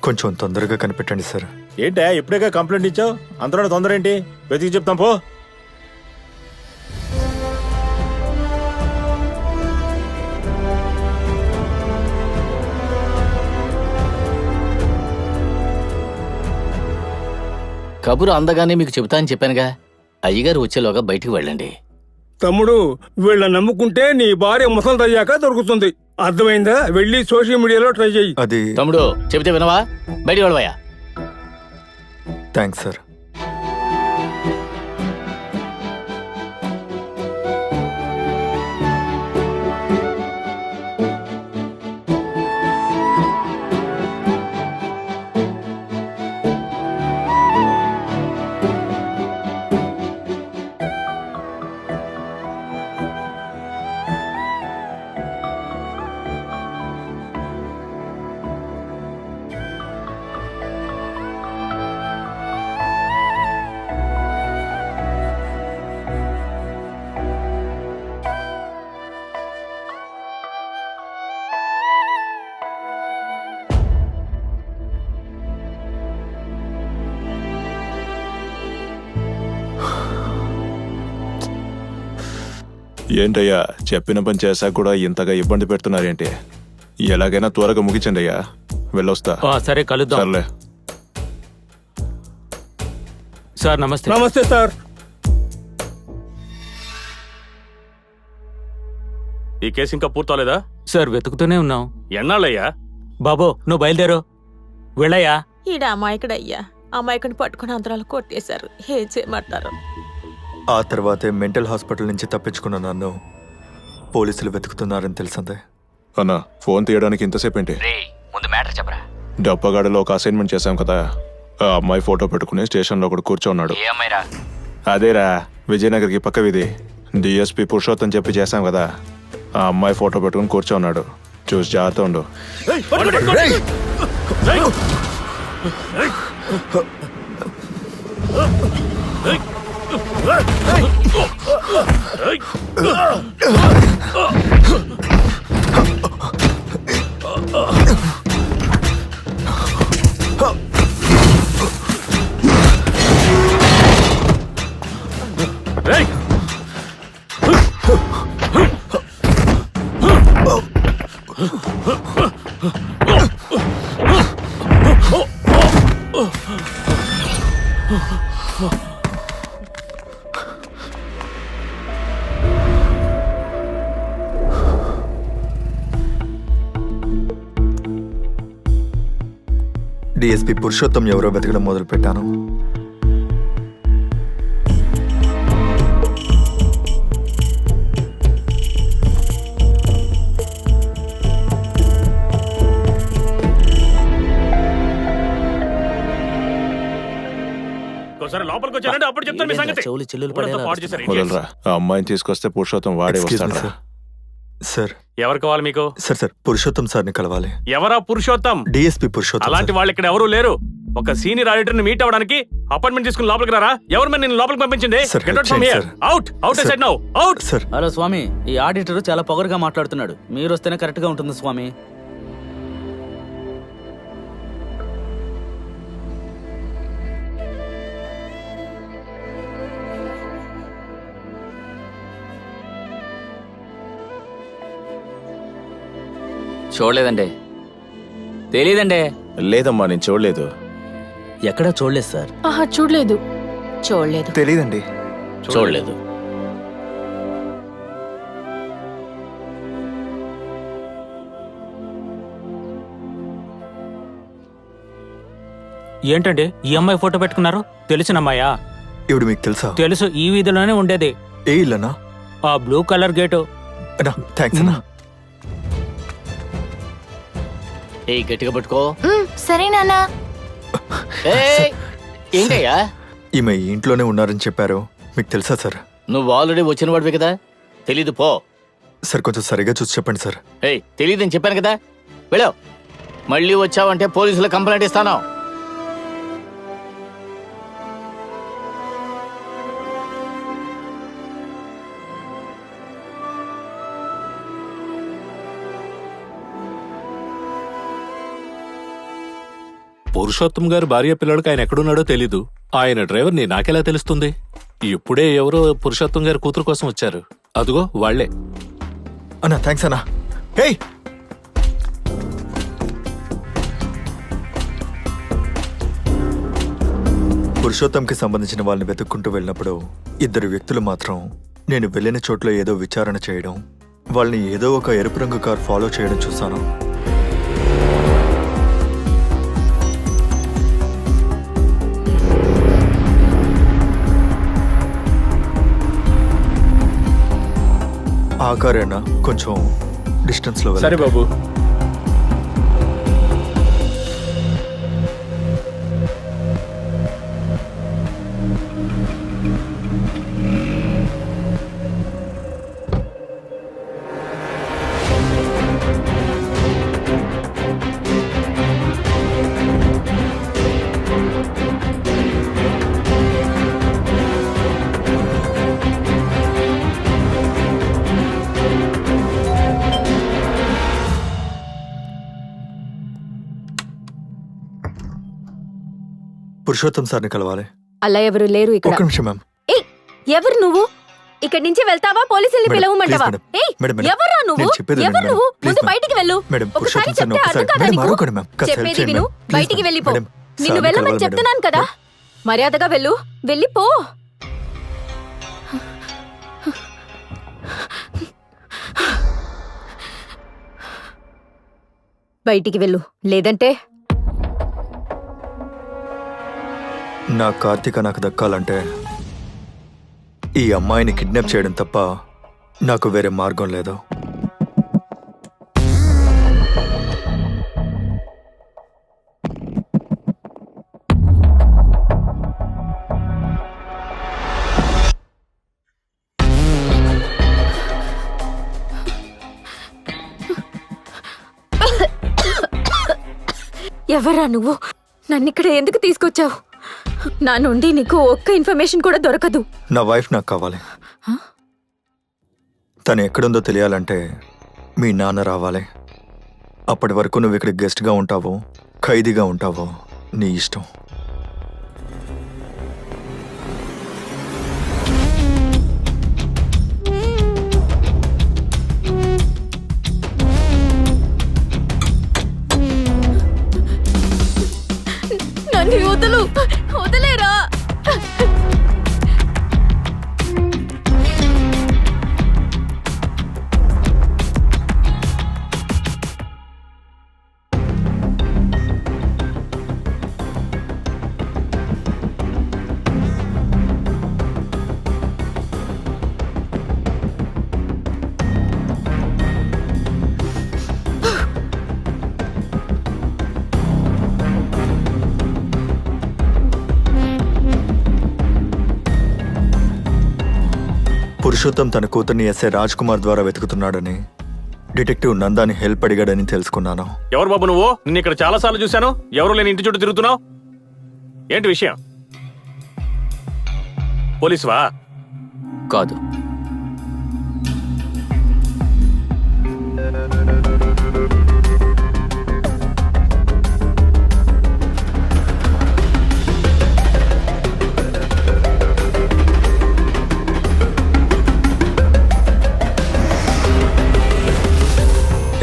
కొంచెం తొందరగా కనిపెట్టండి సార్. ఏంటే ఇప్పుడేగా కంప్లైంట్ ఇచ్చావు, అంతలో తొందర ఏంటి? వెతికి చెప్తాం పో. కబురు అందగానే మీకు చెబుతా అని చెప్పానుగా. అయ్యగారు వచ్చేలోగా బయటికి వెళ్ళండి. తమ్ముడు, వీళ్ళని నమ్ముకుంటే నీ భార్య ముసలిదయ్యాక దొరుకుతుంది. అర్థమైందా? వెళ్ళి సోషల్ మీడియాలో ట్రై చేయి. అది తమ్ముడు చెబితే వినవా? బయటికి వెళ్ళవయ్యా. Thanks sir. ఏంటయ్యా, చెప్పిన పని చేశాక కూడా ఇంతగా ఇబ్బంది పెడుతున్నారేంటి? ఎలాగైనా త్వరగా ముగించండి అయ్యా. వెళ్ళొస్తా. సరే కలుద్దాం. సర్లే. సార్ నమస్తే. నమస్తే సార్. ఈ కేసు ఇంకా పూర్తవలేదా? సార్ వెతుకుతూనే ఉన్నాం. ఎన్నాళ్ళయ్యా? బాబో నువ్వు బయలుదేరు. వెళ్ళయ్యా. ఈడ అమాయకుడయ్యా. అమాయకుని పట్టుకుని అంతరాలు కొట్టేశారు. ఏం చేయమంటారు? ఆ తర్వాతే మెంటల్ హాస్పిటల్ నుంచి తప్పించుకున్న నన్ను పోలీసులు వెతుకుతున్నారని తెలిసిందే. అన్నా, ఫోన్ తీయడానికి ఇంతసేపు ఏంటి? ముందు మ్యాటర్ చెప్పరా. డబ్బగాడిలో ఒక అసైన్మెంట్ చేశాం కదా, ఆ అమ్మాయి ఫోటో పెట్టుకుని స్టేషన్లో ఒకడు కూర్చోన్నాడు. ఏ అమ్మాయిరా? అదేరా, విజయనగర్కి పక్క వీధి. డిఎస్పీ పురుషోత్తం చెప్పి చేశాం కదా, ఆ అమ్మాయి ఫోటో పెట్టుకుని కూర్చోన్నాడు. చూసి జాగ్రత్త ఉండు. డిఎస్పీ పురుషోత్తం ఎవరో వెతకడం మొదలు పెట్టాను. ఒకసారి లోపలికి వచ్చారంటే అప్పుడు చెప్తాను మీ సంగతి. చెవులు చిల్లులు ఊరంతా పాడు చేశారు. ఏంటి? వదలరా, ఆ అమ్మాయిని తీసుకొస్తే పురుషోత్తం వాడే Excuse me, వస్తాడు. సార్. ఎవరు కావాలి మీకు? సార్ పురుషోత్తం సార్ని కలవాలి. ఎవరా పురుషోత్తం? డిఎస్పీ పురుషోత్తం. అలాంటి వాళ్ళు ఇక్కడ ఎవరూ లేరు. ఒక సీనియర్ ఆడిటర్ ని మీట్ అవ్వడానికి అపాయింట్మెంట్ తీసుకుని లోపలికి రారా? ఎవరు మరి నిన్ను లోపలికి పంపించింది? Sir, Get out from change, here. sir. Out. Out, I said now. Out. Sir. Hello స్వామి, ఈ ఆడిటర్ చాలా పొగరుగా మాట్లాడుతున్నాడు. మీరు వస్తేనే కరెక్ట్ గా ఉంటుంది స్వామి. చూడలేదండి. తెలీదండి. లేదమ్మా, నేను చూడలేదు. ఎక్కడా చూడలేదు సార్. ఆహా, చూడలేదు. తెలీదండి. చూడలేదు. ఏంటండి ఈ అమ్మాయి ఫోటో పెట్టుకున్నారు? తెలిసిన అమ్మాయా? ఇవిడు మీకు తెలుసా? తెలుసు, ఈ వీధిలోనే ఉండేది. ఏ ఇల్లనా? ఆ బ్లూ కలర్ గేటు. అన్నా, థ్యాంక్స్ అన్నా. ఏ గట్టిగా పట్టుకో. సరే నాన్న. ఏంటయ్యా? ఈమె ఈ ఇంట్లోనే ఉన్నారని చెప్పారు. మీకు తెలుసా సార్? నువ్వు ఆల్రెడీ వచ్చిన వాడివి కదా, తెలీదు పో. సార్ కొంచెం సరిగా చూసి చెప్పండి సార్. తెలీదని చెప్పాను కదా, వెళ్ళావు. మళ్ళీ వచ్చావంటే పోలీసులు కంప్లైంట్ ఇస్తాను. పురుషోత్తం గారి భార్య పిల్లడికి ఆయన ఎక్కడున్నాడో తెలీదు. ఆయన డ్రైవర్ని నాకెలా తెలుస్తుంది? ఇప్పుడే ఎవరో పురుషోత్తం గారి కూతురు కోసం వచ్చారు. అదుగో వాళ్లే. అన్నా థ్యాంక్స్ అన్నా. హే పురుషోత్తంకి సంబంధించిన వాళ్ళని వెతుక్కుంటూ వెళ్ళినప్పుడు ఇద్దరు వ్యక్తులు మాత్రం నేను వెళ్ళిన చోట్ల ఏదో విచారణ చేయడం, వాళ్ళని ఏదో ఒక ఎరుపు రంగు కార్ ఫాలో చేయడం చూశాను. ఆ కారేనా కొంచెం డిస్టెన్స్ లో సరే బాబు. పురుషోత్తం సార్ని కలవాలి. అలా ఎవరు లేరు ఇక్కడ. ఒక్క నిమిషం మ్యామ్. ఏయ్, ఎవరు నువ్వు? ఇక్కడి నుంచి వెళ్తావా పోలీసుల్ని మేడం, పిలవమంటావా? Please madam. ఏయ్, మేడం, మేడం. ఎవరా నువ్వు? నేను చెప్పేది ఎవరు వినండి నువ్వు? మేడం. ప్లీజ్ ముందు మేడం. బయటికి వెళ్ళు. మేడం, ఒకసారి పురుషోత్తం సార్ని చెప్తే ఒకసారి- అర్థం కాదా మేడం, నీకు? మరొకటి మేడం. కాస్త హెల్ప్ చెప్పేది చేయండి విను. మేడం. ప్లీజ్ బయటికి మేడం. వెళ్ళిపో. మేడం, నిన్ను సార్ని వెళ్ళమని కలవాలి చెప్తున్నాను మేడం. కదా. మర్యాదగా వెళ్ళు. వెళ్ళిపో. బయటికి వెళ్ళు, లేదంటే నా కార్తీక నాకు దక్కాలంటే ఈ అమ్మాయిని కిడ్నాప్ చేయడం తప్ప నాకు వేరే మార్గం లేదు. ఎవరా నువ్వు? నన్ను ఇక్కడ ఎందుకు తీసుకొచ్చావు? నా నుండి నీకు ఒక్క ఇన్ఫర్మేషన్ కూడా దొరకదు. నా వైఫ్ నాకు కావాలి. తను ఎక్కడుందో తెలియాలంటే మీ నాన్న రావాలి. అప్పటి వరకు నువ్వు ఇక్కడ గెస్ట్గా ఉంటావో ఖైదీగా ఉంటావో నీ ఇష్టం. నన్ను వదలు, వదిలేరా. పురుషోత్తం తన కూతుర్ని ఎస్ఐ రాజ్ కుమార్ ద్వారా వెతుకుతున్నాడని, డిటెక్టివ్ నందాని హెల్ప్ అడిగాడని తెలుసుకున్నాను. ఎవరు బాబు నువ్వు? నిన్ను ఇక్కడ చాలా సార్లు చూశాను. ఎవరు లేని ఇంటి చుట్టూ తిరుగుతున్నావు. ఏంటి విషయం? పోలీసువా? కాదు.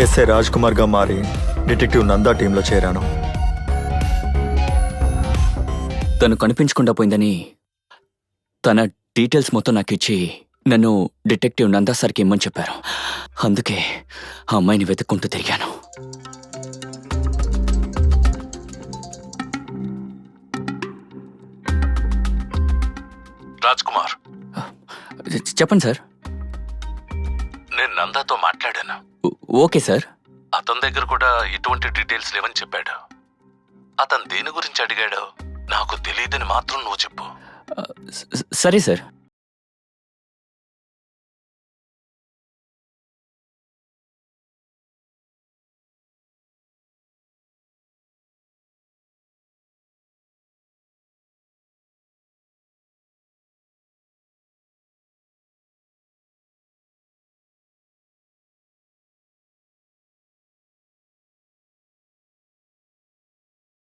ఎస్ఐ రాజ్ కుమార్గా మారి డిటెక్టివ్ నందా టీంలో చేరాను. తను కనిపించకుండా పోయిందని తన డీటెయిల్స్ మొత్తం నాకు ఇచ్చి నన్ను డిటెక్టివ్ నందా సార్కి ఇమ్మని చెప్పారు. అందుకే ఆ అమ్మాయిని వెతుక్కుంటూ తిరిగాను. రాజ్ కుమార్, చెప్పండి సార్. నేను నందాతో మాట్లాడాను. Okay sir. అతని దగ్గర కూడా ఎటువంటి డీటెయిల్స్ లేవని చెప్పాడు. అతను దేని గురించి అడిగాడో నాకు తెలియదని మాత్రం నువ్వు చెప్పు. సరే సార్.